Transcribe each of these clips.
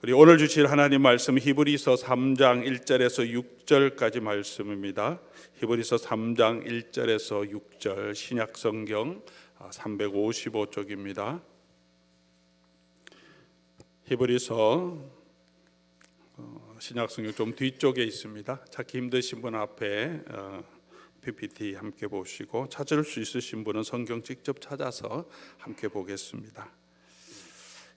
우리 오늘 주실 하나님 말씀 히브리서 3장 1절에서 6절까지 말씀입니다. 히브리서 3장 1절에서 6절 신약성경 355쪽입니다. 히브리서 신약성경 좀 뒤쪽에 있습니다. 찾기 힘드신 분 앞에 PPT 함께 보시고, 찾을 수 있으신 분은 성경 직접 찾아서 함께 보겠습니다.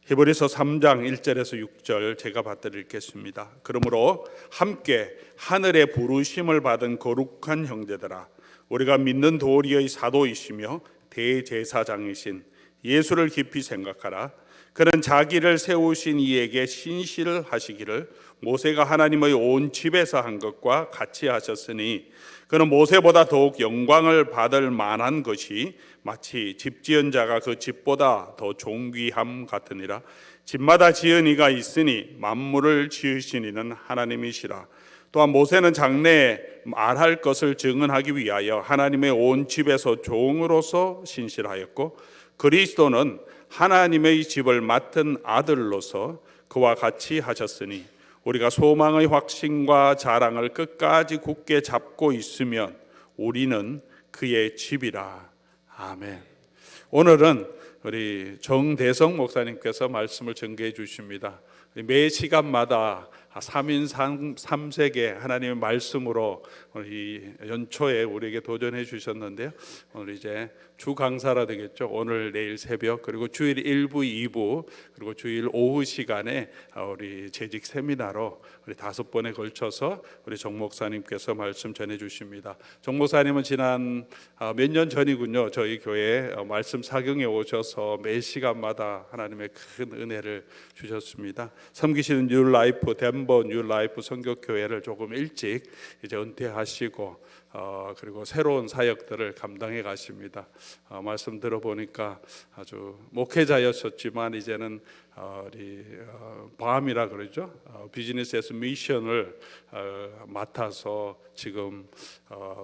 히브리서 3장 1절에서 6절 제가 받들어 읽겠습니다. 그러므로 함께 하늘의 부르심을 받은 거룩한 형제들아, 우리가 믿는 도리의 사도이시며 대제사장이신 예수를 깊이 생각하라. 그는 자기를 세우신 이에게 신실을 하시기를 모세가 하나님의 온 집에서 한 것과 같이 하셨으니, 그는 모세보다 더욱 영광을 받을 만한 것이 마치 집 지은 자가 그 집보다 더 존귀함 같으니라. 집마다 지은 이가 있으니 만물을 지으신 이는 하나님이시라. 또한 모세는 장래에 말할 것을 증언하기 위하여 하나님의 온 집에서 종으로서 신실하였고, 그리스도는 하나님의 집을 맡은 아들로서 그와 같이 하셨으니, 우리가 소망의 확신과 자랑을 끝까지 굳게 잡고 있으면 우리는 그의 집이라. 아멘. 오늘은 우리 정대성 목사님께서 말씀을 전개해 주십니다. 매 시간마다 3인 3색의 하나님의 말씀으로 이 연초에 우리에게 도전해 주셨는데요. 오늘 이제 주 강사라 되겠죠. 오늘 내일 새벽, 그리고 주일 1부 2부, 그리고 주일 오후 시간에 우리 재직 세미나로 우리 5번에 걸쳐서 우리 정 목사님께서 말씀 전해 주십니다. 정 목사님은 지난 몇 년 전이군요, 저희 교회 말씀 사경에 오셔서 매 시간마다 하나님의 큰 은혜를 주셨습니다. 섬기시는 뉴라이프 덴버 뉴라이프 선교교회를 조금 일찍 이제 은퇴하시고 그리고 새로운 사역들을 감당해 가십니다. 말씀 들어보니까 아주 목회자였었지만 이제는 우리 밤이라 그러죠. 비즈니스에서 미션을 맡아서 지금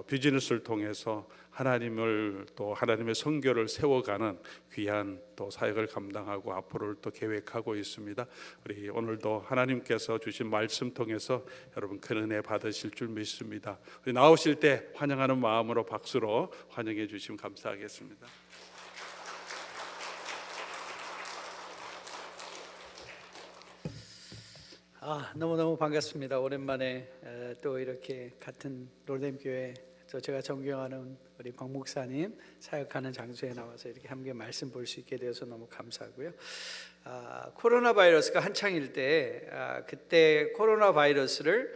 비즈니스를 통해서 하나님을 또 하나님의 선교를 세워가는 귀한 또 사역을 감당하고 앞으로를 또 계획하고 있습니다. 우리 오늘도 하나님께서 주신 말씀 통해서 여러분 큰 은혜 받으실 줄 믿습니다. 우리 나오실 때 환영하는 마음으로 박수로 환영해 주시면 감사하겠습니다. 너무너무 반갑습니다. 오랜만에 또 이렇게 같은 롤렘교회, 또 제가 존경하는 우리 박 목사님 사역하는 장소에 나와서 이렇게 함께 말씀 볼 수 있게 되어서 너무 감사하고요. 코로나 바이러스가 한창일 때 그때 코로나 바이러스를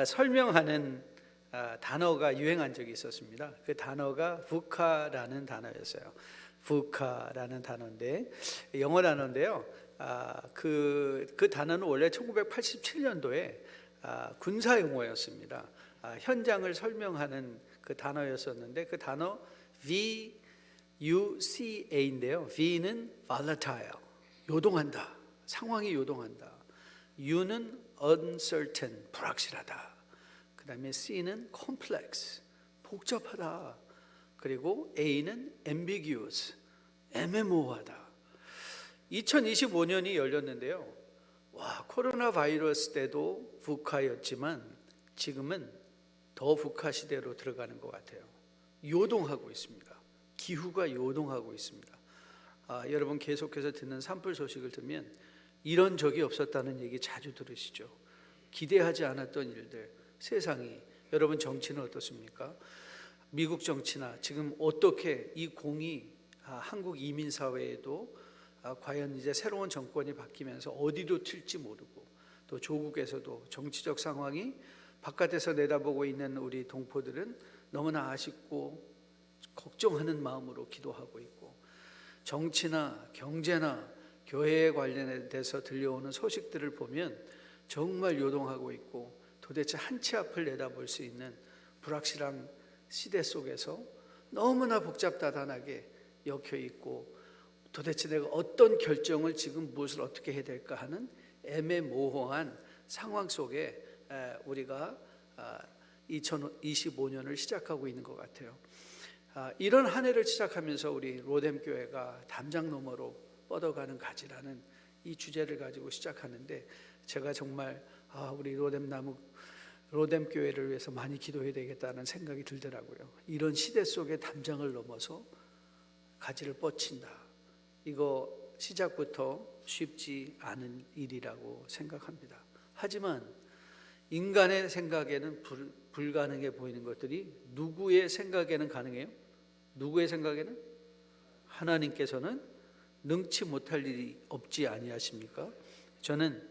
설명하는 단어가 유행한 적이 있었습니다. 그 단어가 VUCA라는 단어였어요. VUCA라는 단어인데, 영어 단어인데요. 그 단어는 원래 1987년도에 군사 용어였습니다. 현장을 설명하는 그 단어였었는데, 그 단어 VUCA인데요. V는 volatile, 요동한다, 상황이 요동한다. U는 uncertain, 불확실하다. 그 다음에 C는 complex, 복잡하다. 그리고 A는 ambiguous, 애매모호하다. 2025년이 열렸는데요. 코로나 바이러스 때도 VUCA였지만 지금은 더 VUCA 시대로 들어가는 것 같아요. 요동하고 있습니다. 기후가 요동하고 있습니다. 여러분 계속해서 듣는 산불 소식을 들으면 이런 적이 없었다는 얘기 자주 들으시죠. 기대하지 않았던 일들, 세상이. 여러분 정치는 어떻습니까? 미국 정치나 지금 어떻게 이 공이 한국 이민 사회에도 과연 이제 새로운 정권이 바뀌면서 어디로 튈지 모르고, 또 조국에서도 정치적 상황이 바깥에서 내다보고 있는 우리 동포들은 너무나 아쉽고 걱정하는 마음으로 기도하고 있고, 정치나 경제나 교회에 관련돼서 들려오는 소식들을 보면 정말 요동하고 있고, 도대체 한 치 앞을 내다볼 수 있는 불확실한 시대 속에서 너무나 복잡다단하게 엮여 있고, 도대체 내가 어떤 결정을 지금 무엇을 어떻게 해야 될까 하는 애매모호한 상황 속에 우리가 2025년을 시작하고 있는 것 같아요. 이런 한 해를 시작하면서 우리 로뎀교회가 담장 너머로 뻗어가는 가지라는 이 주제를 가지고 시작하는데, 제가 정말 우리 로뎀 교회를 위해서 많이 기도해야 되겠다는 생각이 들더라고요. 이런 시대 속에 담장을 넘어서 가지를 뻗친다. 이거 시작부터 쉽지 않은 일이라고 생각합니다. 하지만 인간의 생각에는 불가능해 보이는 것들이 누구의 생각에는 가능해요? 누구의 생각에는? 하나님께서는 능치 못할 일이 없지 아니하십니까? 저는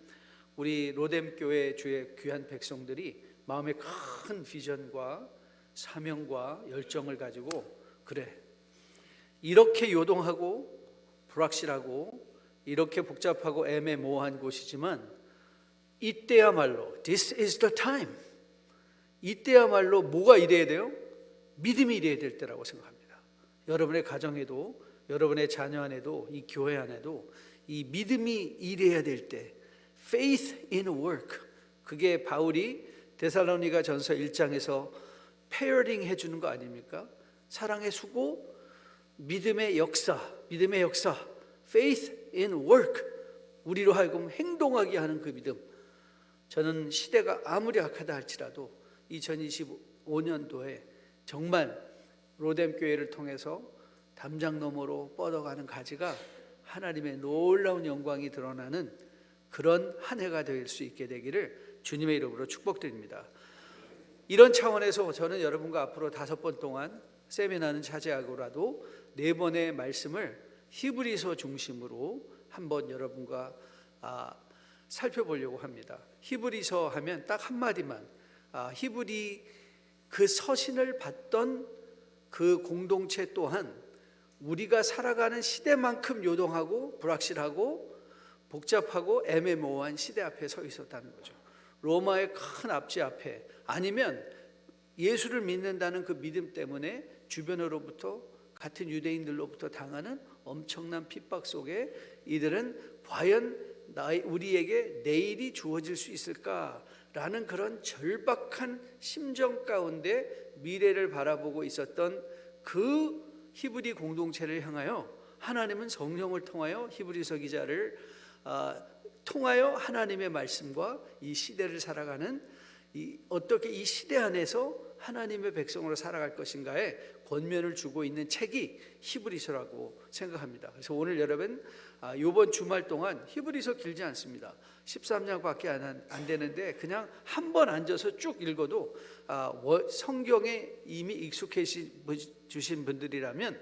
우리 로뎀 교회 주의 귀한 백성들이 마음에 큰 비전과 사명과 열정을 가지고 그래, 이렇게 요동하고 불확실하고 이렇게 복잡하고 애매모호한 곳이지만 이때야말로 This is the time. 이때야말로 뭐가 이래야 돼요? 믿음이 이래야 될 때라고 생각합니다. 여러분의 가정에도, 여러분의 자녀 안에도, 이 교회 안에도 이 믿음이 일해야 될 때, faith in work. 그게 바울이 데살로니가 전서 1장에서 페어링 해주는 거 아닙니까? 사랑의 수고, 믿음의 역사, faith in work. 우리로 하여금 행동하게 하는 그 믿음. 저는 시대가 아무리 악하다 할지라도 2025년도에 정말 로뎀 교회를 통해서 담장 너머로 뻗어가는 가지가 하나님의 놀라운 영광이 드러나는 그런 한 해가 될 수 있게 되기를 주님의 이름으로 축복드립니다. 이런 차원에서 저는 여러분과 앞으로 5번 동안 세미나는 차지하고라도 4번의 말씀을 히브리서 중심으로 한번 여러분과 살펴보려고 합니다. 히브리서 하면 딱 한마디만, 히브리 그 서신을 받던 그 공동체 또한 우리가 살아가는 시대만큼 요동하고 불확실하고 복잡하고 애매모호한 시대 앞에 서 있었다는 거죠. 로마의 큰 압제 앞에, 아니면 예수를 믿는다는 그 믿음 때문에 주변으로부터, 같은 유대인들로부터 당하는 엄청난 핍박 속에 이들은 과연 우리에게 내일이 주어질 수 있을까라는 그런 절박한 심정 가운데 미래를 바라보고 있었던 그 히브리 공동체를 향하여 하나님은 성령을 통하여 히브리서 기자를 통하여 하나님의 말씀과 이 시대를 살아가는 어떻게 이 시대 안에서 하나님의 백성으로 살아갈 것인가에 권면을 주고 있는 책이 히브리서라고 생각합니다. 그래서 오늘 여러분 이번 주말 동안 히브리서 길지 않습니다. 13장밖에 안 되는데 그냥 한 번 앉아서 쭉 읽어도 성경에 이미 익숙해지신 분들이라면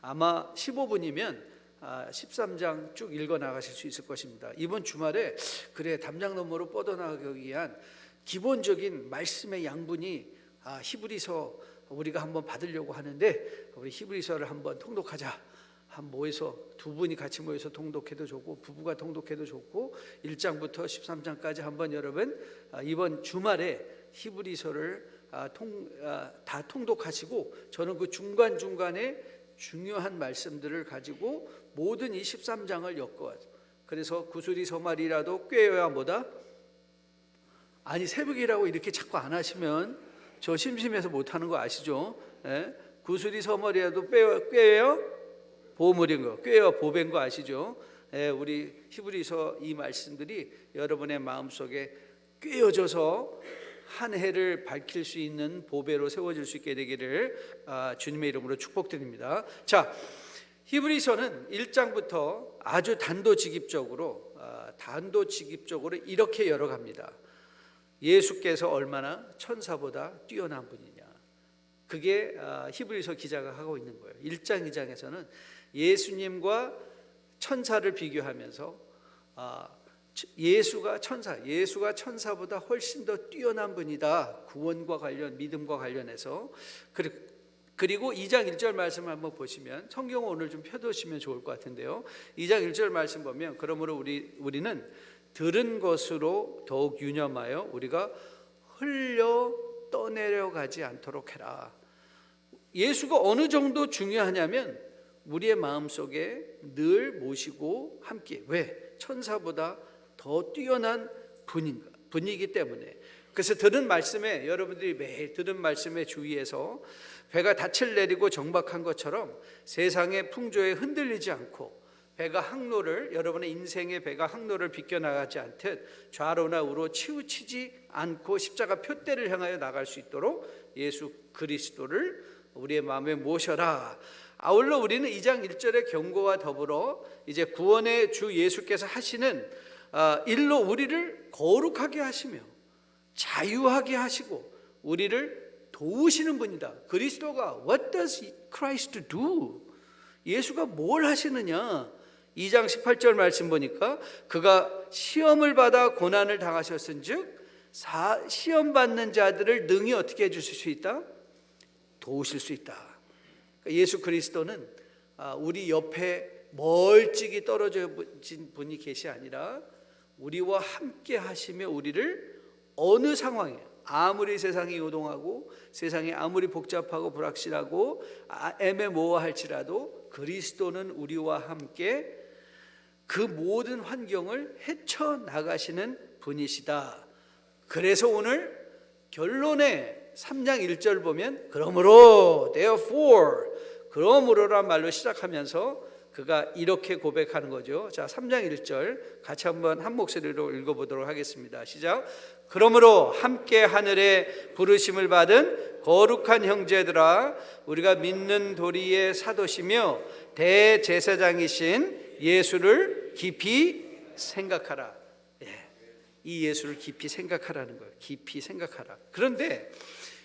아마 15분이면 13장 쭉 읽어 나가실 수 있을 것입니다. 이번 주말에 그래 담장 너머로 뻗어나가기 위한 기본적인 말씀의 양분이 히브리서 우리가 한번 받으려고 하는데 우리 히브리서를 한번 통독하자. 한 모여서 2분이 같이 모여서 통독해도 좋고 부부가 통독해도 좋고 1장부터 13장까지 한번 여러분 이번 주말에 히브리서를 다 통독하시고 저는 그 중간중간에 중요한 말씀들을 가지고 모든 이 13장을 엮어와서 그래서 구슬이 서말이라도 꿰어야 뭐다? 아니 새벽이라고 이렇게 자꾸 안 하시면 저 심심해서 못하는 거 아시죠? 예? 구슬이 서말이라도 꿰어야 보물인 거, 꿰어 보배인 거 아시죠? 예, 우리 히브리서 이 말씀들이 여러분의 마음속에 꿰어져서 한 해를 밝힐 수 있는 보배로 세워질 수 있게 되기를 주님의 이름으로 축복드립니다. 자, 히브리서는 1장부터 아주 단도직입적으로 이렇게 열어갑니다. 예수께서 얼마나 천사보다 뛰어난 분이냐. 그게 히브리서 기자가 하고 있는 거예요. 1장, 2장에서는 예수님과 천사를 비교하면서 예수가 천사보다 훨씬 더 뛰어난 분이다. 구원과 관련, 믿음과 관련해서. 그리고 2장 1절 말씀을 한번 보시면 성경을 오늘 좀 펴두시면 좋을 것 같은데요. 2장 1절 말씀 보면 그러므로 우리는 들은 것으로 더욱 유념하여 우리가 흘려 떠내려가지 않도록 해라. 예수가 어느 정도 중요하냐면 우리의 마음속에 늘 모시고 함께, 왜? 천사보다 더 뛰어난 분이기 때문에. 그래서 들은 말씀에 여러분들이 매일 들은 말씀에 주의해서 배가 닻을 내리고 정박한 것처럼 세상의 풍조에 흔들리지 않고 배가 항로를, 여러분의 인생의 배가 항로를 비껴나가지 않듯 좌로나 우로 치우치지 않고 십자가 표대를 향하여 나갈 수 있도록 예수 그리스도를 우리의 마음에 모셔라. 아울러 우리는 2장 1절의 경고와 더불어 이제 구원의 주 예수께서 하시는 일로 우리를 거룩하게 하시며 자유하게 하시고 우리를 도우시는 분이다. 그리스도가 What does Christ do? 예수가 뭘 하시느냐? 2장 18절 말씀 보니까 그가 시험을 받아 고난을 당하셨은즉 시험 받는 자들을 능히 어떻게 해주실 수 있다? 도우실 수 있다. 예수 그리스도는 우리 옆에 멀찍이 떨어진 분이 계시 아니라 우리와 함께 하시며 우리를 어느 상황에 아무리 세상이 요동하고 세상이 아무리 복잡하고 불확실하고 애매모호할지라도 그리스도는 우리와 함께 그 모든 환경을 헤쳐나가시는 분이시다. 그래서 오늘 결론에 3장 1절 보면 그러므로 therefore 그러므로란 말로 시작하면서 그가 이렇게 고백하는 거죠. 자, 3장 1절 같이 한번 한 목소리로 읽어보도록 하겠습니다. 시작. 그러므로 함께 하늘에 부르심을 받은 거룩한 형제들아, 우리가 믿는 도리의 사도시며 대제사장이신 예수를 깊이 생각하라. 이 예수를 깊이 생각하라는 거예요. 깊이 생각하라. 그런데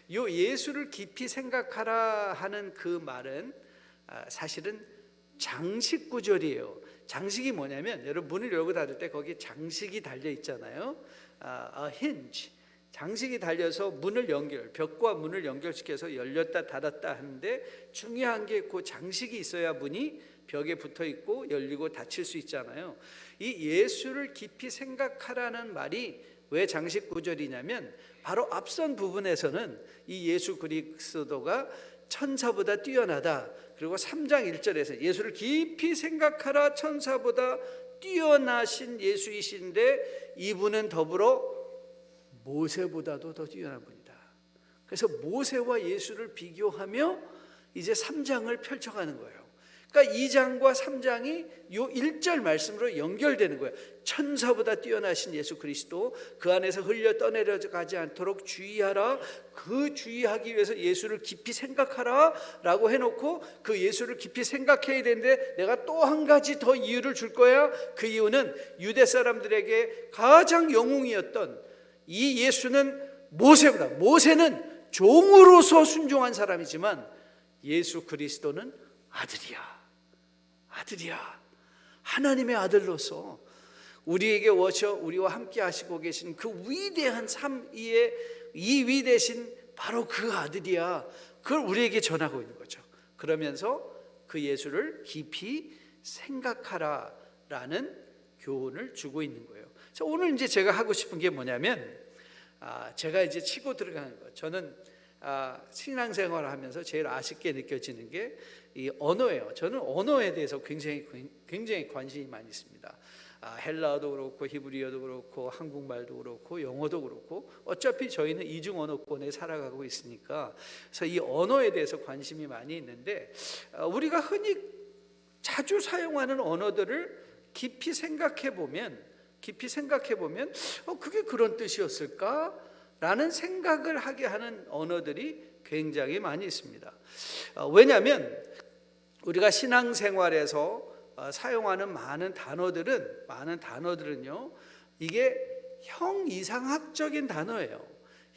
이 예수를 깊이 생각하라 하는 그 말은 사실은 장식 구절이에요. 장식이 뭐냐면 여러분 문을 열고 닫을 때 거기 장식이 달려 있잖아요. A hinge. 장식이 달려서 문을 벽과 문을 연결시켜서 열렸다 닫았다 하는데 중요한 게 그 장식이 있어야 문이 벽에 붙어 있고 열리고 닫힐 수 있잖아요. 이 예수를 깊이 생각하라는 말이 왜 장식 구절이냐면 바로 앞선 부분에서는 이 예수 그리스도가 천사보다 뛰어나다. 그리고 3장 1절에서 예수를 깊이 생각하라, 천사보다 뛰어나신 예수이신데 이분은 더불어 모세보다도 더 뛰어난 분이다. 그래서 모세와 예수를 비교하며 이제 3장을 펼쳐가는 거예요. 그러니까 2장과 3장이 요 1절 말씀으로 연결되는 거예요. 천사보다 뛰어나신 예수 그리스도, 그 안에서 흘려 떠내려가지 않도록 주의하라. 그 주의하기 위해서 예수를 깊이 생각하라 라고 해놓고 그 예수를 깊이 생각해야 되는데 내가 또 한 가지 더 이유를 줄 거야. 그 이유는 유대 사람들에게 가장 영웅이었던 이 예수는 모세는 종으로서 순종한 사람이지만 예수 그리스도는 아들이야. 하나님의 아들로서 우리에게 오셔 우리와 함께 하시고 계신 그 위대한 이 위대신 바로 그 아들이야. 그걸 우리에게 전하고 있는 거죠. 그러면서 그 예수를 깊이 생각하라라는 교훈을 주고 있는 거예요. 그래서 오늘 이제 제가 하고 싶은 게 뭐냐면 제가 이제 치고 들어가는 거. 저는 신앙생활을 하면서 제일 아쉽게 느껴지는 게 이 언어예요. 저는 언어에 대해서 굉장히 관심이 많이 있습니다. 헬라어도 그렇고 히브리어도 그렇고 한국말도 그렇고 영어도 그렇고 어차피 저희는 이중 언어권에 살아가고 있으니까 그래서 이 언어에 대해서 관심이 많이 있는데 우리가 흔히 자주 사용하는 언어들을 깊이 생각해 보면 그게 그런 뜻이었을까? 라는 생각을 하게 하는 언어들이 굉장히 많이 있습니다. 왜냐하면 우리가 신앙생활에서 사용하는 많은 단어들은요 이게 형이상학적인 단어예요.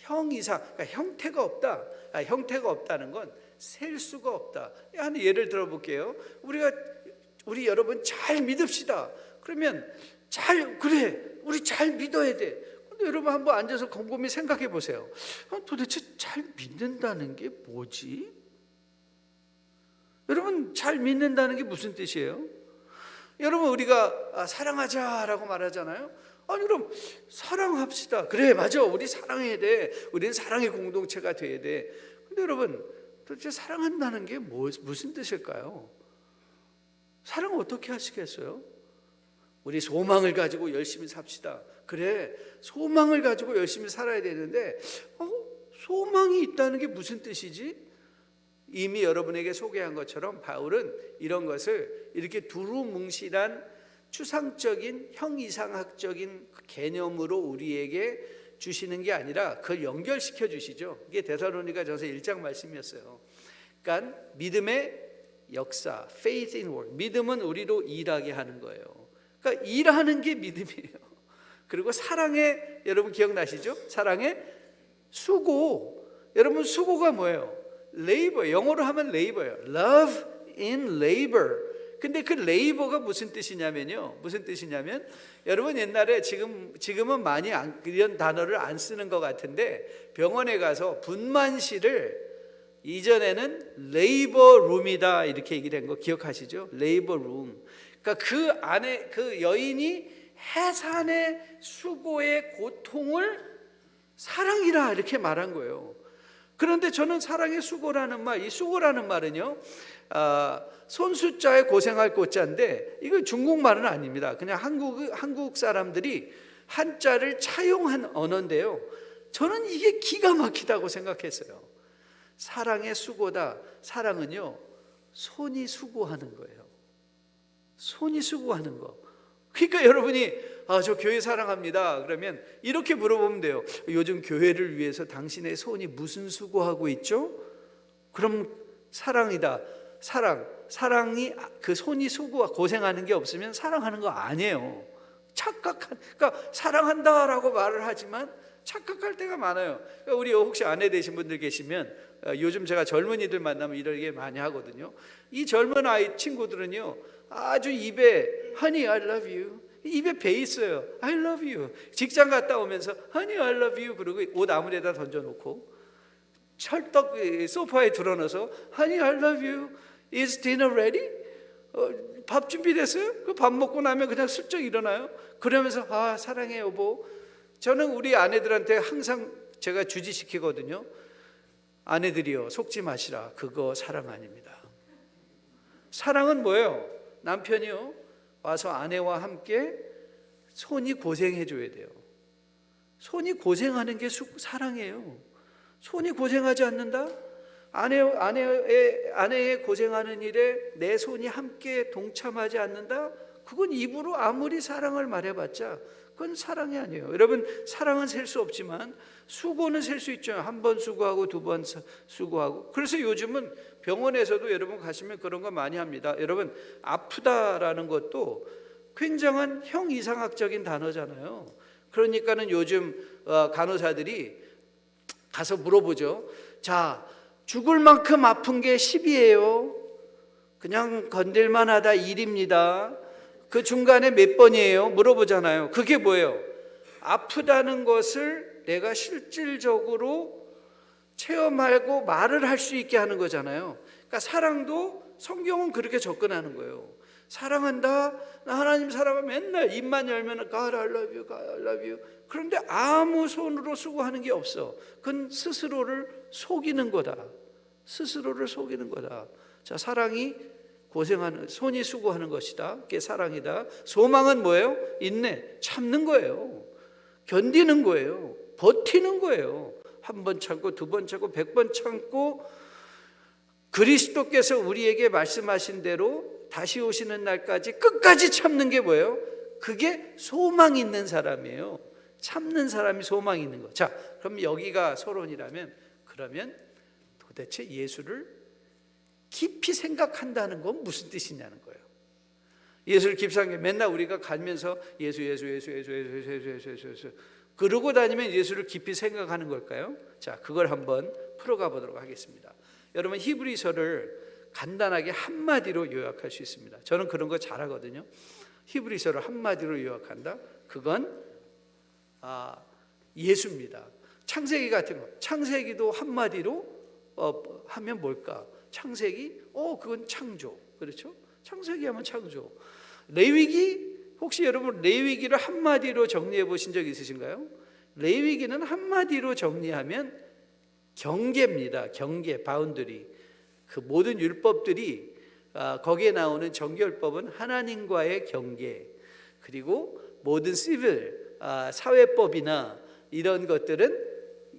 그러니까 형태가 없다. 형태가 없다는 건 셀 수가 없다. 한 예를 들어볼게요. 우리 여러분 잘 믿읍시다. 그러면 우리 잘 믿어야 돼. 근데 여러분 한번 앉아서 곰곰이 생각해 보세요. 도대체 잘 믿는다는 게 뭐지? 여러분 잘 믿는다는 게 무슨 뜻이에요? 여러분 우리가 사랑하자라고 말하잖아요. 아니 그럼 사랑합시다. 그래 맞아. 우리 사랑해야 돼. 우리는 사랑의 공동체가 돼야 돼. 근데 여러분 도대체 사랑한다는 게 무슨 뜻일까요? 사랑을 어떻게 하시겠어요? 우리 소망을 가지고 열심히 삽시다. 그래 소망을 가지고 열심히 살아야 되는데 소망이 있다는 게 무슨 뜻이지? 이미 여러분에게 소개한 것처럼 바울은 이런 것을 이렇게 두루뭉실한 추상적인 형이상학적인 개념으로 우리에게 주시는 게 아니라 그걸 연결시켜 주시죠. 이게 데살로니가전서 1장 말씀이었어요. 그러니까 믿음의 역사, faith in work. 믿음은 우리로 일하게 하는 거예요. 그러니까 일하는 게 믿음이에요. 그리고 사랑의, 여러분 기억나시죠? 사랑의 수고. 여러분 수고가 뭐예요? labor. 영어로 하면 labor예요. love in labor. 근데 그 labor가 무슨 뜻이냐면요. 무슨 뜻이냐면 여러분 옛날에 지금은 많이 이런 단어를 안 쓰는 것 같은데 병원에 가서 분만실을 이전에는 레이버 룸이다 이렇게 얘기된 거 기억하시죠? 레이버 룸. 그러니까 그 안에 그 여인이 해산의 수고의 고통을 사랑이라 이렇게 말한 거예요. 그런데 저는 사랑의 수고라는 말, 이 수고라는 말은요, 손수자에 고생할 고자인데 이건 중국말은 아닙니다. 그냥 한국 사람들이 한자를 차용한 언어인데요. 저는 이게 기가 막히다고 생각했어요. 사랑의 수고다. 사랑은요, 손이 수고하는 거예요. 손이 수고하는 거. 그러니까 여러분이 저 교회 사랑합니다. 그러면 이렇게 물어보면 돼요. 요즘 교회를 위해서 당신의 손이 무슨 수고하고 있죠? 그럼 사랑이다. 사랑이 그 손이 수고와 고생하는 게 없으면 사랑하는 거 아니에요. 그러니까 사랑한다라고 말을 하지만 착각할 때가 많아요. 그러니까 우리 혹시 아내 되신 분들 계시면 요즘 제가 젊은이들 만나면 이렇게 많이 하거든요. 이 젊은 아이 친구들은요 아주 입에 Honey I love you 입에 배 있어요. I love you. 직장 갔다 오면서 Honey I love you 그러고 옷 아무데다 던져놓고 철떡 소파에 들어넣어서 Honey I love you. Is dinner ready? 밥 준비됐어요? 그 밥 먹고 나면 그냥 슬쩍 일어나요. 그러면서 사랑해 여보. 저는 우리 아내들한테 항상 제가 주지시키거든요. 아내들이요 속지 마시라. 그거 사랑 아닙니다. 사랑은 뭐예요? 남편이요 와서 아내와 함께 손이 고생해 줘야 돼요. 손이 고생하는 게 사랑이에요. 손이 고생하지 않는다? 아내의 고생하는 일에 내 손이 함께 동참하지 않는다? 그건 입으로 아무리 사랑을 말해봤자 그건 사랑이 아니에요. 여러분 사랑은 셀 수 없지만 수고는 셀 수 있죠. 한 번 수고하고 두 번 수고하고. 그래서 요즘은 병원에서도 여러분 가시면 그런 거 많이 합니다. 여러분 아프다라는 것도 굉장한 형이상학적인 단어잖아요. 그러니까는 요즘 간호사들이 가서 물어보죠. 자, 죽을 만큼 아픈 게 10이에요. 그냥 건들만 하다 1입니다. 그 중간에 몇 번이에요? 물어보잖아요. 그게 뭐예요? 아프다는 것을 내가 실질적으로 체험하고 말을 할 수 있게 하는 거잖아요. 그러니까 사랑도 성경은 그렇게 접근하는 거예요. 사랑한다. 나 하나님 사랑하면 맨날 입만 열면 God I love you, God I love you. 그런데 아무 손으로 수고하는 게 없어. 그건 스스로를 속이는 거다. 스스로를 속이는 거다. 자, 사랑이 고생하는 손이 수고하는 것이다. 그게 사랑이다. 소망은 뭐예요? 인내, 참는 거예요. 견디는 거예요. 버티는 거예요. 한 번 참고 두 번 참고 100번 참고 그리스도께서 우리에게 말씀하신 대로 다시 오시는 날까지 끝까지 참는 게 뭐예요? 그게 소망 있는 사람이에요. 참는 사람이 소망 있는 거. 자, 그럼 여기가 서론이라면 그러면 도대체 예수를 깊이 생각한다는 건 무슨 뜻이냐는 거예요. 예수를 깊이 생각해. 맨날 우리가 가면서 예수 그러고 다니면 예수를 깊이 생각하는 걸까요? 자, 그걸 한번 풀어가 보도록 하겠습니다. 여러분 히브리서를 간단하게 한마디로 요약할 수 있습니다. 저는 그런 거 잘하거든요. 히브리서를 한마디로 요약한다? 그건 예수입니다. 창세기 같은 거. 창세기도 한마디로 하면 뭘까? 창세기? 그건 창조. 그렇죠? 창세기 하면 창조. 레위기? 혹시 여러분 레위기를 한마디로 정리해 보신 적 있으신가요? 레위기는 한마디로 정리하면 경계입니다. 경계, 바운더리. 그 모든 율법들이 거기에 나오는 정결법은 하나님과의 경계. 그리고 모든 시빌, 사회법이나 이런 것들은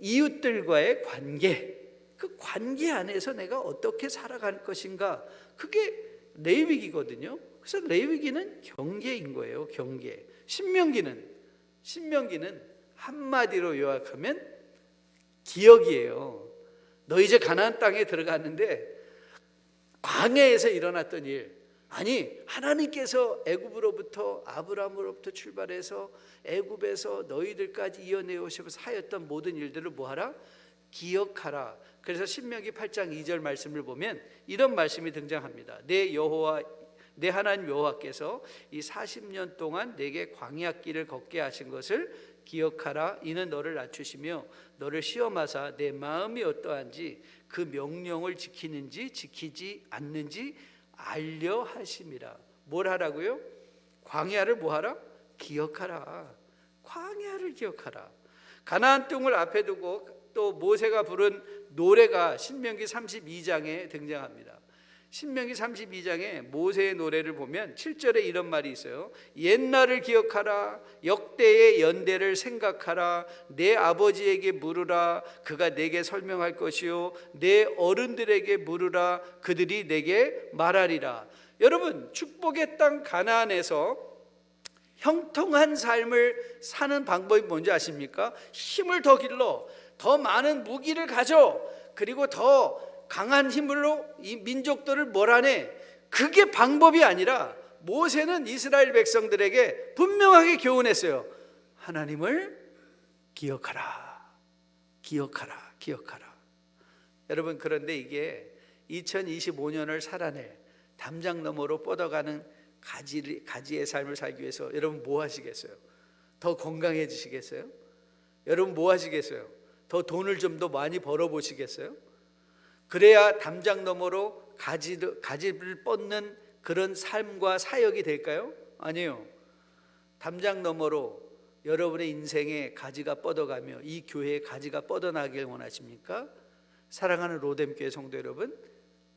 이웃들과의 관계. 그 관계 안에서 내가 어떻게 살아갈 것인가, 그게 레위기거든요. 그래서 레위기는 경계인 거예요. 경계. 신명기는 한마디로 요약하면 기억이에요. 너 이제 가나안 땅에 들어갔는데 광야에서 일어났던 일, 아니 하나님께서 애굽으로부터 아브라함으로부터 출발해서 애굽에서 너희들까지 이어내오셔서 하였던 모든 일들을 뭐하라? 기억하라. 그래서 신명기 8장 2절 말씀을 보면 이런 말씀이 등장합니다. 내 하나님 여호와께서 이 40년 동안 내게 광야길을 걷게 하신 것을 기억하라. 이는 너를 낮추시며 너를 시험하사 내 마음이 어떠한지 그 명령을 지키는지 지키지 않는지 알려 하심이라. 뭘 하라고요? 광야를 뭐하라? 기억하라. 광야를 기억하라. 가나안 땅을 앞에 두고 또 모세가 부른 노래가 신명기 32장에 등장합니다. 신명기 32장에 모세의 노래를 보면 7절에 이런 말이 있어요. 옛날을 기억하라. 역대의 연대를 생각하라. 내 아버지에게 물으라. 그가 내게 설명할 것이요 내 어른들에게 물으라. 그들이 내게 말하리라. 여러분, 축복의 땅 가나안에서 형통한 삶을 사는 방법이 뭔지 아십니까? 힘을 더 길러, 더 많은 무기를 가져, 그리고 더 강한 힘으로 이 민족들을 몰아내. 그게 방법이 아니라 모세는 이스라엘 백성들에게 분명하게 교훈했어요. 하나님을 기억하라. 기억하라. 기억하라. 여러분, 그런데 이게 2025년을 살아낼 담장 너머로 뻗어가는 가지의 삶을 살기 위해서 여러분 뭐 하시겠어요? 더 건강해지시겠어요? 여러분 뭐 하시겠어요? 더 돈을 좀 더 많이 벌어보시겠어요? 그래야 담장 너머로 가지를 뻗는 그런 삶과 사역이 될까요? 아니요. 담장 너머로 여러분의 인생에 가지가 뻗어가며 이 교회에 가지가 뻗어나길 원하십니까? 사랑하는 로뎀교회 성도 여러분,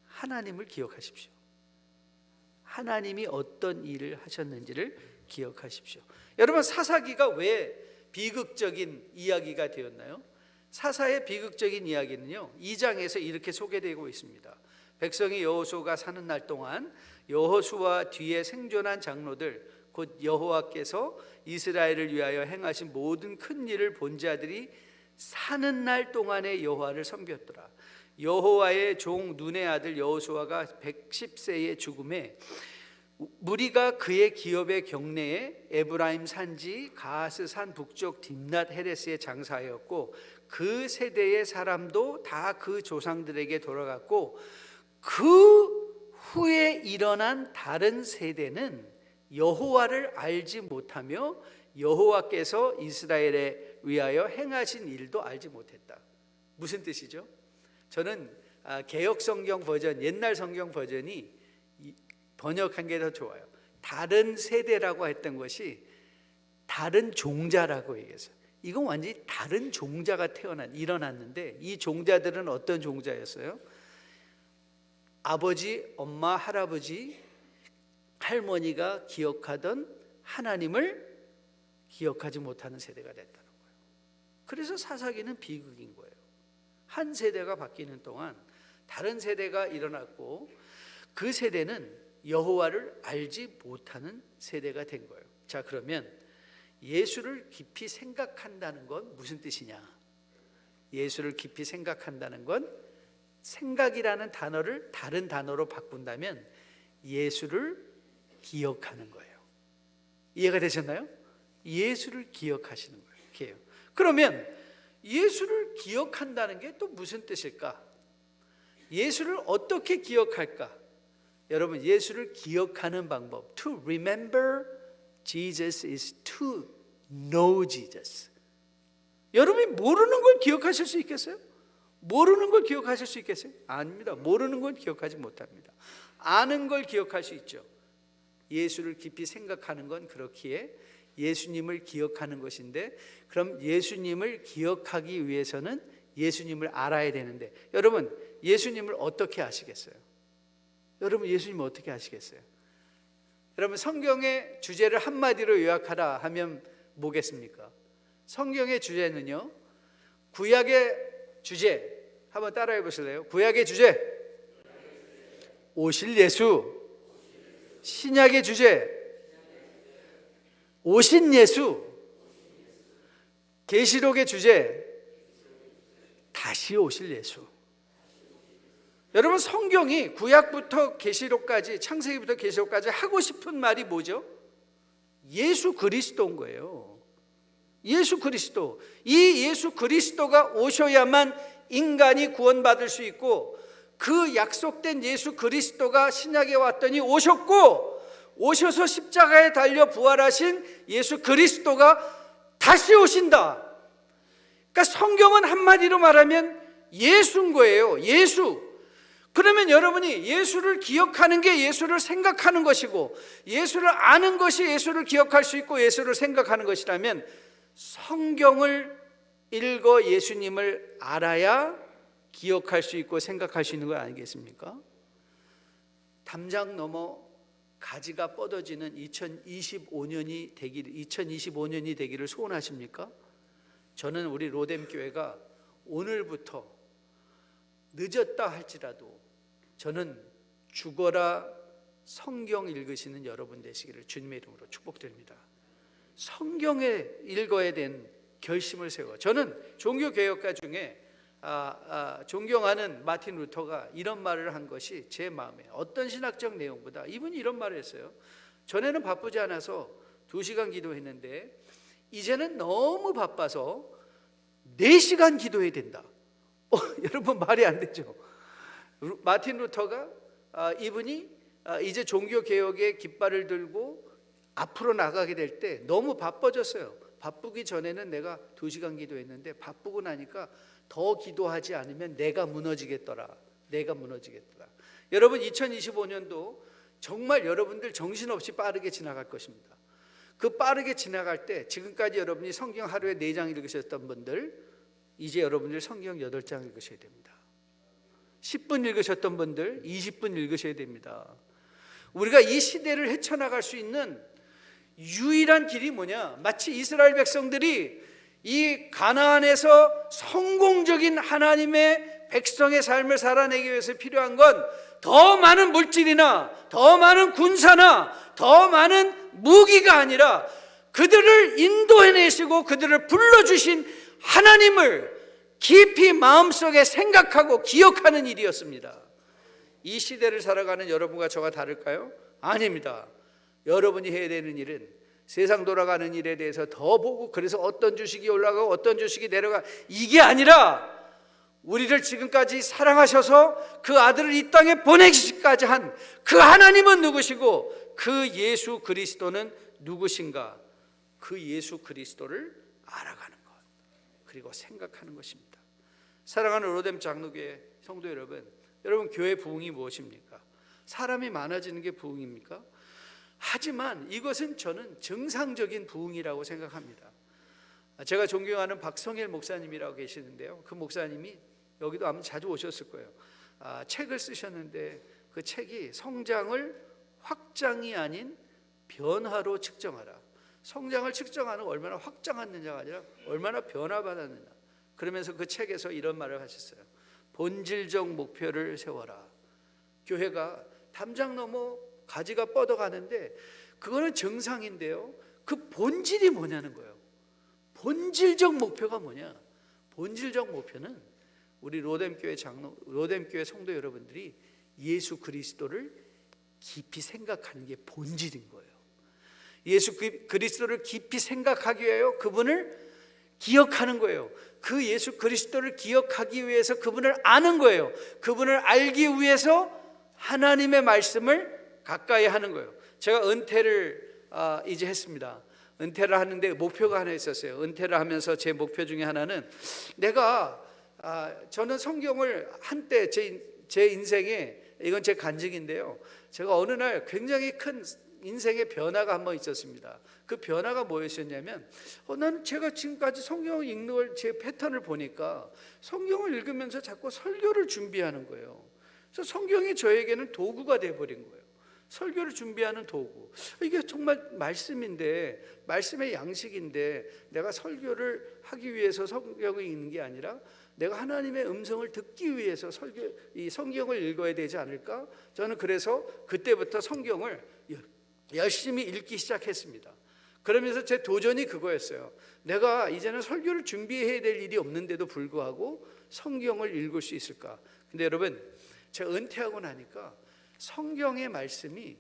하나님을 기억하십시오. 하나님이 어떤 일을 하셨는지를 기억하십시오. 여러분, 사사기가 왜 비극적인 이야기가 되었나요? 사사의 비극적인 이야기는요, 2장에서 이렇게 소개되고 있습니다. 백성이 여호수아가 사는 날 동안 여호수아 뒤에 생존한 장로들, 곧 여호와께서 이스라엘을 위하여 행하신 모든 큰 일을 본 자들이 사는 날 동안에 여호와를 섬겼더라. 여호와의 종 눈의 아들 여호수아가 110세의 죽음에 무리가 그의 기업의 경내에 에브라임 산지 가스 산 북쪽 딥낫 헤레스의 장사였고, 그 세대의 사람도 다 그 조상들에게 돌아갔고, 그 후에 일어난 다른 세대는 여호와를 알지 못하며 여호와께서 이스라엘에 위하여 행하신 일도 알지 못했다. 무슨 뜻이죠? 저는 개역 성경 버전, 옛날 성경 버전이 번역한 게 더 좋아요. 다른 세대라고 했던 것이 다른 종자라고 얘기했어요. 이건 완전히 다른 종자가 일어났는데, 이 종자들은 어떤 종자였어요? 아버지, 엄마, 할아버지, 할머니가 기억하던 하나님을 기억하지 못하는 세대가 됐다는 거예요. 그래서 사사기는 비극인 거예요. 한 세대가 바뀌는 동안 다른 세대가 일어났고, 그 세대는 여호와를 알지 못하는 세대가 된 거예요. 자, 그러면 예수를 깊이 생각한다는 건 무슨 뜻이냐? 예수를 깊이 생각한다는 건 생각이라는 단어를 다른 단어로 바꾼다면 예수를 기억하는 거예요. 이해가 되셨나요? 예수를 기억하시는 거예요. 그러면 예수를 기억한다는 게 또 무슨 뜻일까? 예수를 어떻게 기억할까? 여러분, 예수를 기억하는 방법, to remember Jesus is to know Jesus. 여러분이 모르는 걸 기억하실 수 있겠어요? 모르는 걸 기억하실 수 있겠어요? 아닙니다. 모르는 걸 기억하지 못합니다. 아는 걸 기억할 수 있죠. 예수를 깊이 생각하는 건 그렇기에 예수님을 기억하는 것인데, 그럼 예수님을 기억하기 위해서는 예수님을 알아야 되는데, 여러분 예수님을 어떻게 아시겠어요? 여러분 예수님을 어떻게 아시겠어요? 여러분, 성경의 주제를 한마디로 요약하라 하면 뭐겠습니까? 성경의 주제는요, 구약의 주제, 한번 따라해 보실래요? 구약의 주제 오실 예수, 신약의 주제 오신 예수, 계시록의 주제 다시 오실 예수. 여러분, 성경이 구약부터 계시록까지, 창세기부터 계시록까지 하고 싶은 말이 뭐죠? 예수 그리스도인 거예요. 예수 그리스도. 이 예수 그리스도가 오셔야만 인간이 구원받을 수 있고, 그 약속된 예수 그리스도가 신약에 왔더니 오셨고, 오셔서 십자가에 달려 부활하신 예수 그리스도가 다시 오신다. 그러니까 성경은 한마디로 말하면 예수인 거예요. 예수. 그러면 여러분이 예수를 기억하는 게 예수를 생각하는 것이고, 예수를 아는 것이 예수를 기억할 수 있고 예수를 생각하는 것이라면, 성경을 읽어 예수님을 알아야 기억할 수 있고 생각할 수 있는 거 아니겠습니까? 담장 넘어 가지가 뻗어지는 2025년이 되기를 소원하십니까? 저는 우리 로뎀교회가 오늘부터 늦었다 할지라도 저는 죽어라 성경 읽으시는 여러분 되시기를 주님의 이름으로 축복드립니다. 성경에 읽어야 된 결심을 세워. 저는 종교개혁가 중에 존경하는 마틴 루터가 이런 말을 한 것이 제 마음에, 어떤 신학적 내용보다 이분이 이런 말을 했어요. 전에는 바쁘지 않아서 2시간 기도했는데 이제는 너무 바빠서 4시간 기도해야 된다. 여러분, 말이 안 되죠. 마틴 루터가 이분이 이제 종교개혁의 깃발을 들고 앞으로 나가게 될 때 너무 바빠졌어요. 바쁘기 전에는 내가 2시간 기도했는데 바쁘고 나니까 더 기도하지 않으면 내가 무너지겠더라. 여러분, 2025년도 정말 여러분들 정신없이 빠르게 지나갈 것입니다. 그 빠르게 지나갈 때 지금까지 여러분이 성경 하루에 4장 읽으셨던 분들, 이제 여러분들 성경 8장 읽으셔야 됩니다. 10분 읽으셨던 분들 20분 읽으셔야 됩니다. 우리가 이 시대를 헤쳐나갈 수 있는 유일한 길이 뭐냐? 마치 이스라엘 백성들이 이 가나안에서 성공적인 하나님의 백성의 삶을 살아내기 위해서 필요한 건 더 많은 물질이나 더 많은 군사나 더 많은 무기가 아니라 그들을 인도해내시고 그들을 불러주신 하나님을 깊이 마음속에 생각하고 기억하는 일이었습니다. 이 시대를 살아가는 여러분과 저가 다를까요? 아닙니다. 여러분이 해야 되는 일은 세상 돌아가는 일에 대해서 더 보고, 그래서 어떤 주식이 올라가고 어떤 주식이 내려가, 이게 아니라 우리를 지금까지 사랑하셔서 그 아들을 이 땅에 보내기까지 한 그 하나님은 누구시고 그 예수 그리스도는 누구신가? 그 예수 그리스도를 알아가는 것, 그리고 생각하는 것입니다. 사랑하는 로뎀 장로교회 성도 여러분, 여러분 교회 부흥이 무엇입니까? 사람이 많아지는 게 부흥입니까? 하지만 이것은 저는 정상적인 부흥이라고 생각합니다. 제가 존경하는 박성일 목사님이라고 계시는데요, 그 목사님이 여기도 아마 자주 오셨을 거예요. 책을 쓰셨는데 그 책이 성장을 확장이 아닌 변화로 측정하라. 성장을 측정하는 얼마나 확장했느냐가 아니라 얼마나 변화받았느냐. 그러면서 그 책에서 이런 말을 하셨어요. 본질적 목표를 세워라. 교회가 담장 넘어 가지가 뻗어가는데 그거는 정상인데요, 그 본질이 뭐냐는 거예요. 본질적 목표가 뭐냐? 본질적 목표는 우리 로뎀교회 장로, 로뎀교회 성도 여러분들이 예수 그리스도를 깊이 생각하는 게 본질인 거예요. 예수 그리스도를 깊이 생각하기 위하여 그분을 기억하는 거예요. 그 예수 그리스도를 기억하기 위해서 그분을 아는 거예요. 그분을 알기 위해서 하나님의 말씀을 가까이 하는 거예요. 제가 은퇴를 이제 했습니다. 은퇴를 하는데 목표가 하나 있었어요. 은퇴를 하면서 제 목표 중에 하나는, 저는 성경을 한때 제 인생에, 이건 제 간증인데요, 제가 어느 날 굉장히 큰 인생의 변화가 한번 있었습니다. 그 변화가 뭐였냐면, 나는 제가 지금까지 성경을 읽는 걸, 제 패턴을 보니까 성경을 읽으면서 자꾸 설교를 준비하는 거예요. 그래서 성경이 저에게는 도구가 돼버린 거예요. 설교를 준비하는 도구. 이게 정말 말씀인데, 말씀의 양식인데, 내가 설교를 하기 위해서 성경을 읽는 게 아니라 내가 하나님의 음성을 듣기 위해서 이 성경을 읽어야 되지 않을까? 저는 그래서 그때부터 성경을 열심히 읽기 시작했습니다. 그러면서 제 도전이 그거였어요. 내가 이제는 설교를 준비해야 될 일이 없는데도 불구하고 성경을 읽을 수 있을까? 근데 여러분, 제가 은퇴하고 나니까 성경의 말씀이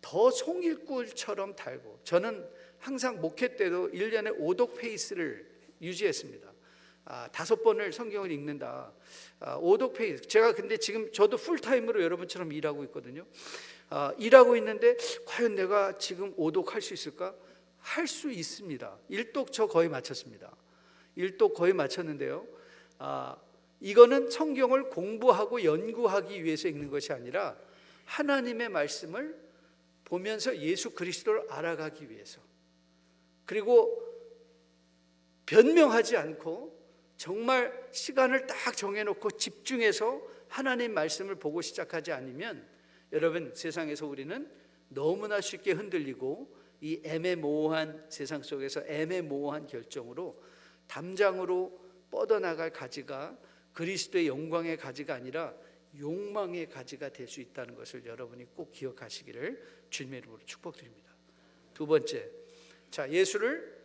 더 송일꿀처럼 달고, 저는 항상 목회 때도 1년에 5독 페이스를 유지했습니다. 5번을 성경을 읽는다. 5독 페이스. 제가 근데 지금 저도 풀타임으로 여러분처럼 일하고 있거든요. 일하고 있는데 과연 내가 지금 5독 할 수 있을까? 할 수 있습니다. 1독 저 거의 마쳤습니다. 1독 거의 마쳤는데요. 이거는 성경을 공부하고 연구하기 위해서 읽는 것이 아니라 하나님의 말씀을 보면서 예수 그리스도를 알아가기 위해서, 그리고 변명하지 않고 정말 시간을 딱 정해놓고 집중해서 하나님 말씀을 보고 시작하지 않으면, 여러분, 세상에서 우리는 너무나 쉽게 흔들리고 이 애매모호한 세상 속에서 애매모호한 결정으로 담장으로 뻗어나갈 가지가 그리스도의 영광의 가지가 아니라 욕망의 가지가 될 수 있다는 것을 여러분이 꼭 기억하시기를 주님의 이름으로 축복드립니다. 두 번째, 자, 예수를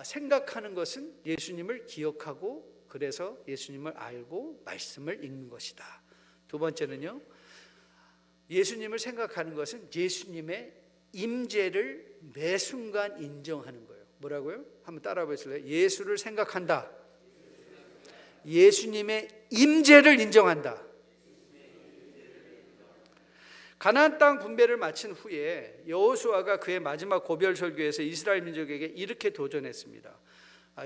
생각하는 것은 예수님을 기억하고, 그래서 예수님을 알고 말씀을 읽는 것이다. 두 번째는요, 예수님을 생각하는 것은 예수님의 임재를 매 순간 인정하는 거예요. 뭐라고요? 한번 따라해 보실래요? 예수를 생각한다. 예수님의 임재를 인정한다. 가나안 땅 분배를 마친 후에 여호수아가 그의 마지막 고별 설교에서 이스라엘 민족에게 이렇게 도전했습니다.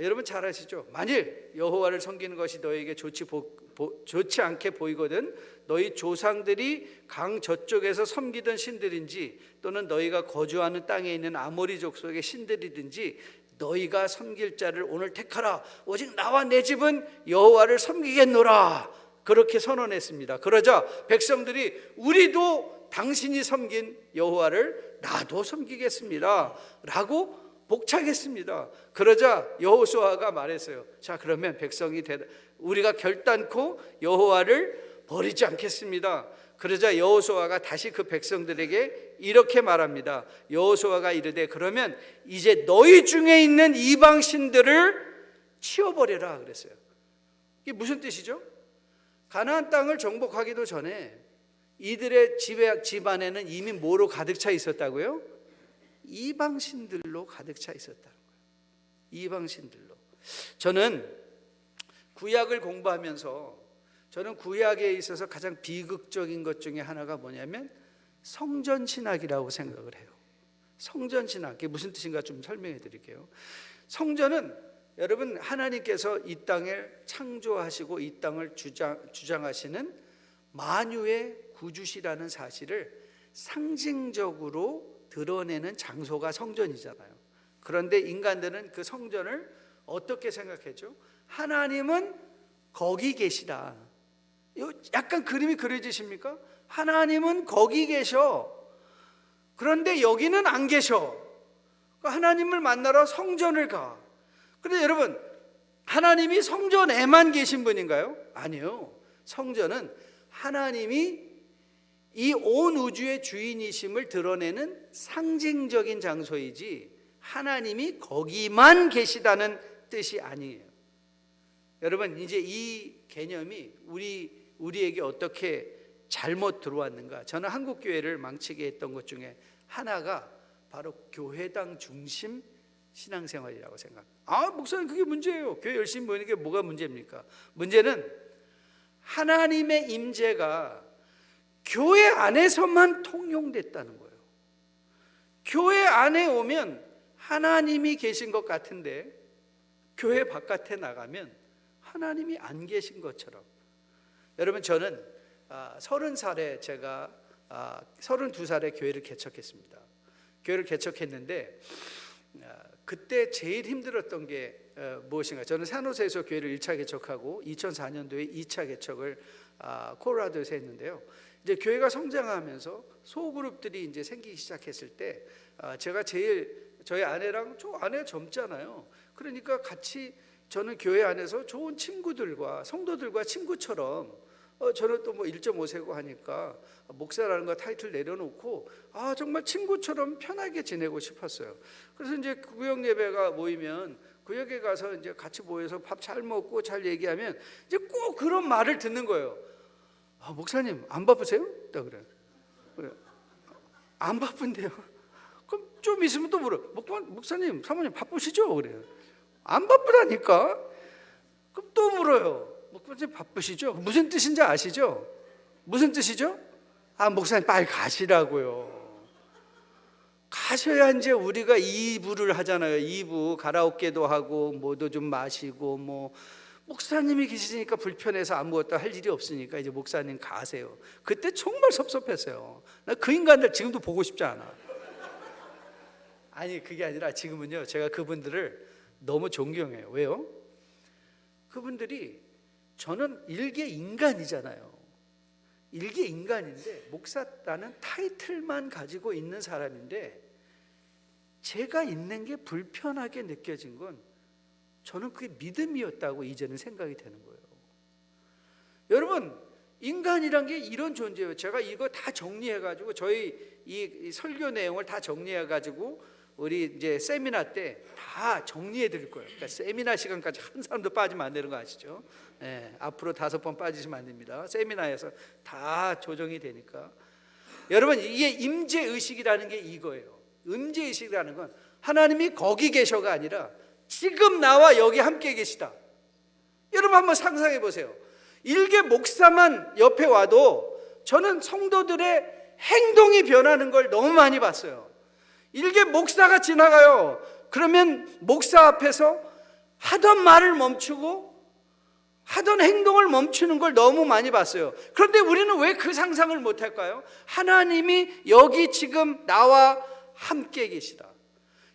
여러분 잘 아시죠? 만일 여호와를 섬기는 것이 너에게 좋지 않게 보이거든 너희 조상들이 강 저쪽에서 섬기던 신들인지 또는 너희가 거주하는 땅에 있는 아모리 족속의 신들이든지 너희가 섬길 자를 오늘 택하라. 오직 나와 내 집은 여호와를 섬기겠노라. 그렇게 선언했습니다. 그러자 백성들이 우리도 당신이 섬긴 여호와를 나도 섬기겠습니다 라고 복창했습니다. 그러자 여호수아가 말했어요. 자, 그러면 백성이 우리가 결단코 여호와를 버리지 않겠습니다. 그러자 여호수아가 다시 그 백성들에게 이렇게 말합니다. 여호수아가 이르되 그러면 이제 너희 중에 있는 이방 신들을 치워버려라 그랬어요. 이게 무슨 뜻이죠? 가나안 땅을 정복하기도 전에 이들의 집안에는 이미 뭐로 가득 차 있었다고요? 이방신들로 가득 차 있었다는 거예요. 이방신들로. 저는 구약을 공부하면서 저는 구약에 있어서 가장 비극적인 것 중에 하나가 뭐냐면 성전신학이라고 생각을 해요. 성전신학, 이게 무슨 뜻인가 좀 설명해 드릴게요. 성전은 여러분 하나님께서 이 땅을 창조하시고 이 땅을 주장하시는 만유의 구주시라는 사실을 상징적으로 드러내는 장소가 성전이잖아요. 그런데 인간들은 그 성전을 어떻게 생각했죠? 하나님은 거기 계시다. 약간 그림이 그려지십니까? 하나님은 거기 계셔. 그런데 여기는 안 계셔. 하나님을 만나러 성전을 가. 그런데 여러분, 하나님이 성전에만 계신 분인가요? 아니요. 성전은 하나님이 이 온 우주의 주인이심을 드러내는 상징적인 장소이지 하나님이 거기만 계시다는 뜻이 아니에요. 여러분, 이제 이 개념이 우리에게 어떻게 잘못 들어왔는가? 저는 한국 교회를 망치게 했던 것 중에 하나가 바로 교회당 중심 신앙생활이라고 생각합니다. 목사님 그게 문제예요. 교회 열심히 모이는 게 뭐가 문제입니까? 문제는 하나님의 임재가 교회 안에서만 통용됐다는 거예요. 교회 안에 오면 하나님이 계신 것 같은데 교회 바깥에 나가면 하나님이 안 계신 것처럼. 여러분, 저는 30살에 제가 32살에 교회를 개척했습니다. 교회를 개척했는데 그때 제일 힘들었던 게 무엇인가? 저는 산호세에서 교회를 1차 개척하고 2004년도에 2차 개척을 콜로라도에서 했는데요. 이제 교회가 성장하면서 소그룹들이 이제 생기기 시작했을 때 제가 제일 저희 아내랑 저 아내 젊잖아요. 그러니까 같이 저는 교회 안에서 좋은 친구들과 성도들과 친구처럼 저는 또 뭐 1.5세고 하니까 목사라는 거 타이틀 내려놓고 정말 친구처럼 편하게 지내고 싶었어요. 그래서 이제 구역 예배가 모이면 구역에 가서 이제 같이 모여서 밥 잘 먹고 잘 얘기하면 이제 꼭 그런 말을 듣는 거예요. 목사님 안 바쁘세요? 딱 그래. 안 바쁜데요. 그럼 좀 있으면 또 물어. 목사님, 사모님 바쁘시죠? 그래요. 안 바쁘다니까. 그럼 또 물어요. 목사님 바쁘시죠? 무슨 뜻인지 아시죠? 무슨 뜻이죠? 목사님 빨리 가시라고요. 가셔야 이제 우리가 2부를 하잖아요. 2부 가라오케도 하고 뭐도 좀 마시고 뭐 목사님이 계시니까 불편해서 아무것도 할 일이 없으니까 이제 목사님 가세요. 그때 정말 섭섭했어요. 나 그 인간들 지금도 보고 싶지 않아. 아니 그게 아니라 지금은요 제가 그분들을 너무 존경해요. 왜요? 그분들이 저는 일개 인간이잖아요. 일개 인간인데 목사라는 타이틀만 가지고 있는 사람인데 제가 있는 게 불편하게 느껴진 건 저는 그게 믿음이었다고 이제는 생각이 되는 거예요. 여러분 인간이란 게 이런 존재예요. 제가 이거 다 정리해가지고 저희 이 설교 내용을 다 정리해가지고 우리 이제 세미나 때 다 정리해 드릴 거예요. 그러니까 세미나 시간까지 한 사람도 빠지면 안 되는 거 아시죠? 앞으로 5번 빠지시면 안 됩니다. 세미나에서 다 조정이 되니까. 여러분 이게 임재의식이라는 게 이거예요. 임재의식이라는 건 하나님이 거기 계셔가 아니라 지금 나와 여기 함께 계시다. 여러분 한번 상상해 보세요. 일개 목사만 옆에 와도 저는 성도들의 행동이 변하는 걸 너무 많이 봤어요. 일개 목사가 지나가요. 그러면 목사 앞에서 하던 말을 멈추고 하던 행동을 멈추는 걸 너무 많이 봤어요. 그런데 우리는 왜 그 상상을 못할까요? 하나님이 여기 지금 나와 함께 계시다.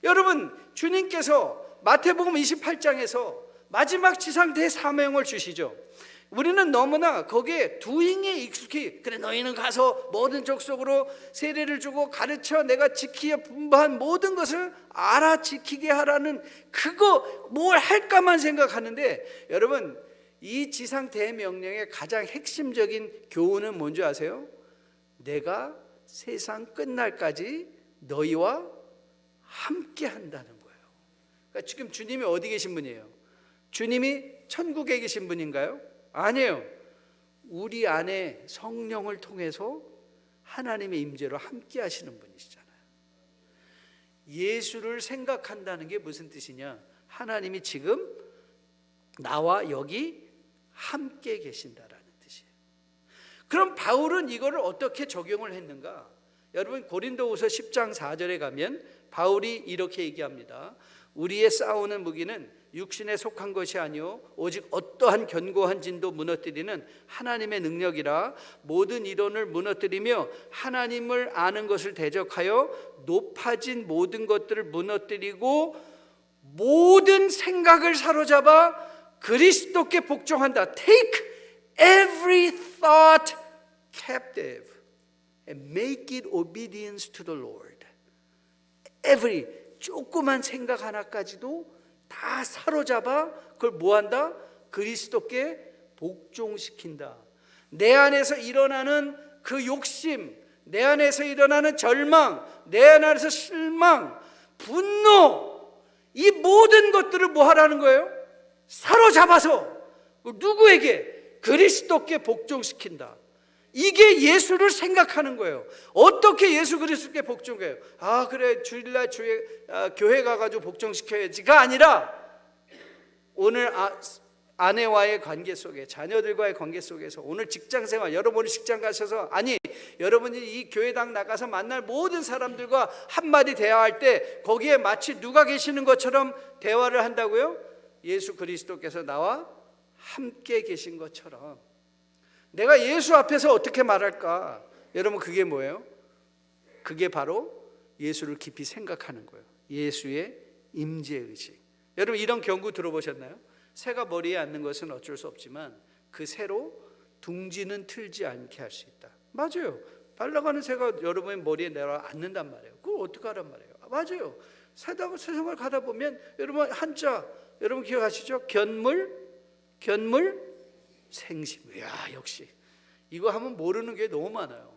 여러분 주님께서 마태복음 28장에서 마지막 지상 대사명을 주시죠. 우리는 너무나 거기에 doing에 익숙히 그래 너희는 가서 모든 족속으로 세례를 주고 가르쳐 내가 지키에 분부한 모든 것을 알아 지키게 하라는 그거 뭘 할까만 생각하는데 여러분 이 지상 대명령의 가장 핵심적인 교훈은 뭔지 아세요? 내가 세상 끝날까지 너희와 함께 한다는 거예요. 그러니까 지금 주님이 어디 계신 분이에요? 주님이 천국에 계신 분인가요? 아니에요. 우리 안에 성령을 통해서 하나님의 임재로 함께 하시는 분이시잖아요. 예수를 생각한다는 게 무슨 뜻이냐? 하나님이 지금 나와 여기 함께 계신다라는 뜻이에요. 그럼 바울은 이거를 어떻게 적용을 했는가? 여러분 고린도후서 10장 4절에 가면 바울이 이렇게 얘기합니다. 우리의 싸우는 무기는 육신에 속한 것이 아니요 오직 어떠한 견고한 진도 무너뜨리는 하나님의 능력이라 모든 이론을 무너뜨리며 하나님을 아는 것을 대적하여 높아진 모든 것들을 무너뜨리고 모든 생각을 사로잡아 그리스도께 복종한다. Take every thought captive and make it obedience to the Lord. Every 조그만 생각 하나까지도 다 사로잡아 그걸 뭐한다? 그리스도께 복종시킨다. 내 안에서 일어나는 그 욕심, 내 안에서 일어나는 절망, 내 안에서 실망, 분노, 이 모든 것들을 뭐 하라는 거예요? 사로잡아서 누구에게? 그리스도께 복종시킨다. 이게 예수를 생각하는 거예요. 어떻게 예수 그리스도께 복종해요? 그래 주일날 교회 가가지고 복종시켜야지가 아니라 오늘 아내와의 관계 속에 자녀들과의 관계 속에서 오늘 직장생활 여러분이 직장 가셔서 여러분이 이 교회당 나가서 만날 모든 사람들과 한마디 대화할 때 거기에 마치 누가 계시는 것처럼 대화를 한다고요? 예수 그리스도께서 나와 함께 계신 것처럼 내가 예수 앞에서 어떻게 말할까? 여러분 그게 뭐예요? 그게 바로 예수를 깊이 생각하는 거예요. 예수의 임재의식. 여러분 이런 경구 들어보셨나요? 새가 머리에 앉는 것은 어쩔 수 없지만 그 새로 둥지는 틀지 않게 할 수 있다. 맞아요. 날아가는 새가 여러분의 머리에 내려앉는단 말이에요. 그걸 어떻게 하란 말이에요? 맞아요. 세상을 가다 보면 여러분 한자 여러분 기억하시죠? 견물 생심. 이야, 역시 이거 하면 모르는 게 너무 많아요.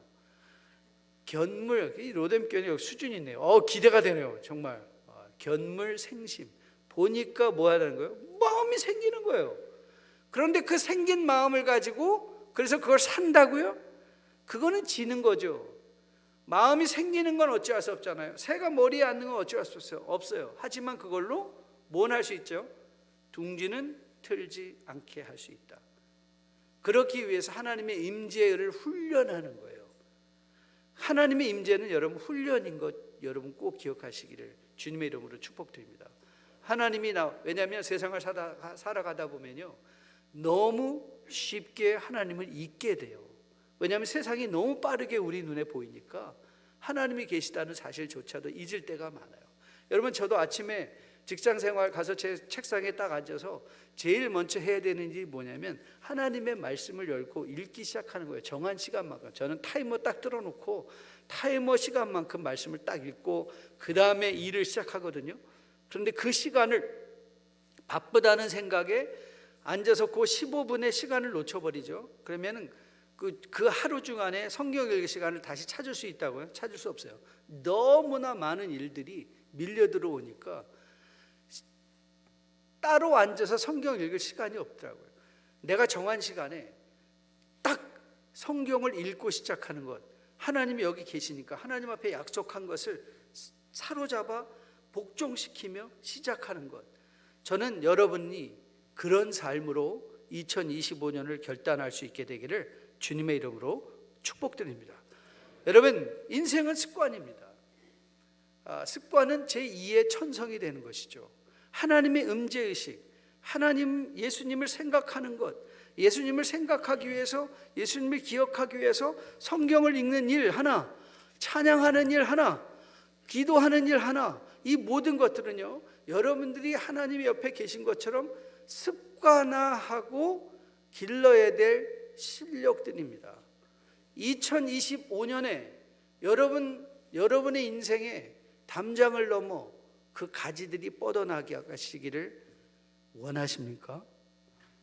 견물, 이 로뎀견이 수준이 있네요. 기대가 되네요. 정말. 견물 생심. 보니까 뭐 하는 거예요? 마음이 생기는 거예요. 그런데 그 생긴 마음을 가지고 그래서 그걸 산다고요? 그거는 지는 거죠. 마음이 생기는 건 어찌할 수 없잖아요. 새가 머리에 앉는 건 어찌할 수 없어요. 하지만 그걸로 뭘 할 수 있죠? 둥지는 틀지 않게 할 수 있다. 그렇기 위해서 하나님의 임재를 훈련하는 거예요. 하나님의 임재는 여러분 훈련인 것 여러분 꼭 기억하시기를 주님의 이름으로 축복드립니다. 하나님이 왜냐하면 세상을 살아가다 보면요 너무 쉽게 하나님을 잊게 돼요. 왜냐하면 세상이 너무 빠르게 우리 눈에 보이니까 하나님이 계시다는 사실조차도 잊을 때가 많아요. 여러분 저도 아침에 직장생활 가서 제 책상에 딱 앉아서 제일 먼저 해야 되는 일이 뭐냐면 하나님의 말씀을 열고 읽기 시작하는 거예요. 정한 시간만큼. 저는 타이머 딱 틀어놓고 타이머 시간만큼 말씀을 딱 읽고 그 다음에 일을 시작하거든요. 그런데 그 시간을 바쁘다는 생각에 앉아서 그 15분의 시간을 놓쳐버리죠. 그러면은 그 하루 중간에 성경 읽기 시간을 다시 찾을 수 있다고요? 찾을 수 없어요. 너무나 많은 일들이 밀려 들어오니까 따로 앉아서 성경 읽을 시간이 없더라고요. 내가 정한 시간에 딱 성경을 읽고 시작하는 것, 하나님이 여기 계시니까 하나님 앞에 약속한 것을 사로잡아 복종시키며 시작하는 것, 저는 여러분이 그런 삶으로 2025년을 결단할 수 있게 되기를 주님의 이름으로 축복드립니다. 여러분 인생은 습관입니다. 습관은 제2의 천성이 되는 것이죠. 하나님의 음재의식, 하나님 예수님을 생각하는 것, 예수님을 생각하기 위해서 예수님을 기억하기 위해서 성경을 읽는 일 하나, 찬양하는 일 하나, 기도하는 일 하나, 이 모든 것들은요 여러분들이 하나님 옆에 계신 것처럼 습관화하고 길러야 될 실력들입니다. 2025년에 여러분의 인생에 담장을 넘어 그 가지들이 뻗어나게 하시기를 원하십니까?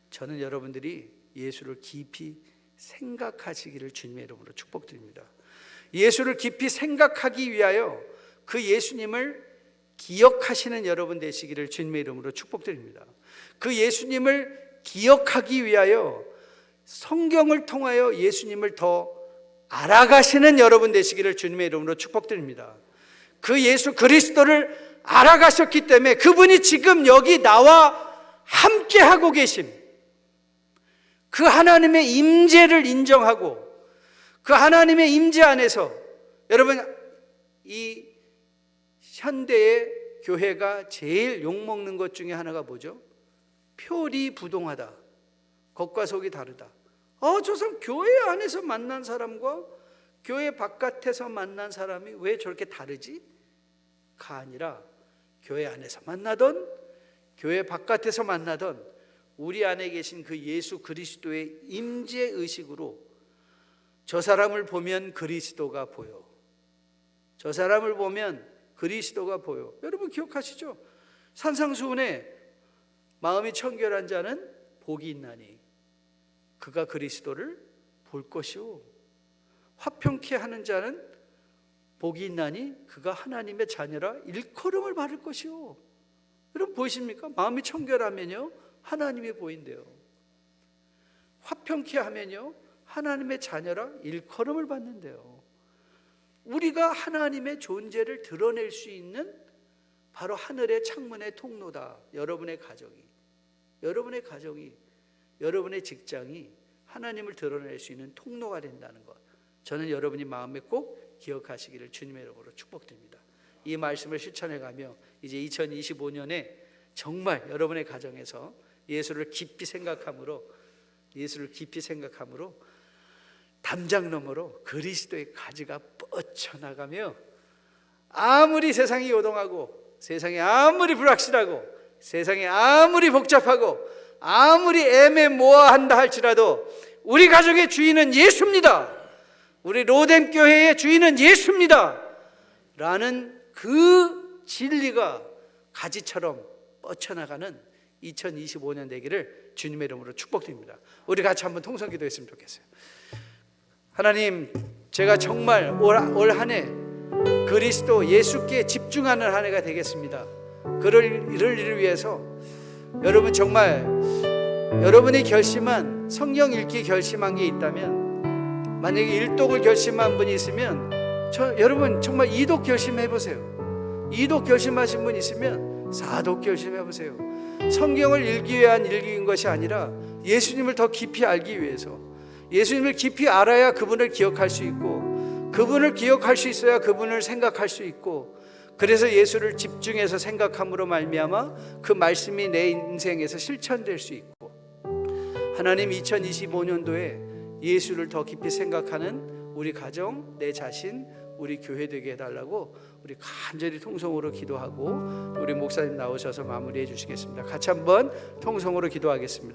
저는 여러분들이 예수를 깊이 생각하시기를 주님의 이름으로 축복드립니다. 예수를 깊이 생각하기 위하여 그 예수님을 기억하시는 여러분 되시기를 주님의 이름으로 축복드립니다. 그 예수님을 기억하기 위하여 성경을 통하여 예수님을 더 알아가시는 여러분 되시기를 주님의 이름으로 축복드립니다. 그 예수 그리스도를 알아가셨기 때문에 그분이 지금 여기 나와 함께 하고 계심, 그 하나님의 임재를 인정하고 그 하나님의 임재 안에서 여러분 이 현대의 교회가 제일 욕먹는 것 중에 하나가 뭐죠? 표리부동하다. 겉과 속이 다르다. 저 사람 교회 안에서 만난 사람과 교회 바깥에서 만난 사람이 왜 저렇게 다르지? 가 아니라 교회 안에서 만나던 교회 바깥에서 만나던 우리 안에 계신 그 예수 그리스도의 임재의식으로 저 사람을 보면 그리스도가 보여. 저 사람을 보면 그리스도가 보여. 여러분 기억하시죠? 산상수훈에 마음이 청결한 자는 복이 있나니 그가 그리스도를 볼 것이요, 화평케 하는 자는 복이 있나니 그가 하나님의 자녀라 일컬음을 받을 것이요. 여러분 보이십니까? 마음이 청결하면요 하나님이 보인대요. 화평케 하면요 하나님의 자녀라 일컬음을 받는데요. 우리가 하나님의 존재를 드러낼 수 있는 바로 하늘의 창문의 통로다. 여러분의 가정이, 여러분의 직장이 하나님을 드러낼 수 있는 통로가 된다는 것, 저는 여러분이 마음에 꼭 기억하시기를 주님의 이름으로 축복드립니다. 이 말씀을 실천해가며 이제 2025년에 정말 여러분의 가정에서 예수를 깊이 생각함으로 담장 너머로 그리스도의 가지가 뻗쳐나가며 아무리 세상이 요동하고 세상이 아무리 불확실하고 세상이 아무리 복잡하고 아무리 애매모호한다 할지라도 우리 가족의 주인은 예수입니다. 우리 로뎀 교회의 주인은 예수입니다 라는 그 진리가 가지처럼 뻗쳐나가는 2025년 되기를 주님의 이름으로 축복드립니다. 우리 같이 한번 통성 기도했으면 좋겠어요. 하나님, 제가 정말 올 한 해 그리스도 예수께 집중하는 한 해가 되겠습니다. 그를 이를 위해서 여러분, 정말 여러분이 결심한, 성경 읽기 결심한 게 있다면, 만약에 일독을 결심한 분이 있으면 여러분 정말 2독 결심해 보세요. 2독 결심하신 분 있으면 4독 결심해 보세요. 성경을 읽기 위한 읽기인 것이 아니라 예수님을 더 깊이 알기 위해서, 예수님을 깊이 알아야 그분을 기억할 수 있고, 그분을 기억할 수 있어야 그분을 생각할 수 있고, 그래서 예수를 집중해서 생각함으로 말미암아 그 말씀이 내 인생에서 실천될 수 있고, 하나님 2025년도에 예수를 더 깊이 생각하는 우리 가정, 내 자신, 우리 교회 되게 해달라고 우리 간절히 통성으로 기도하고 우리 목사님 나오셔서 마무리해 주시겠습니다. 같이 한번 통성으로 기도하겠습니다.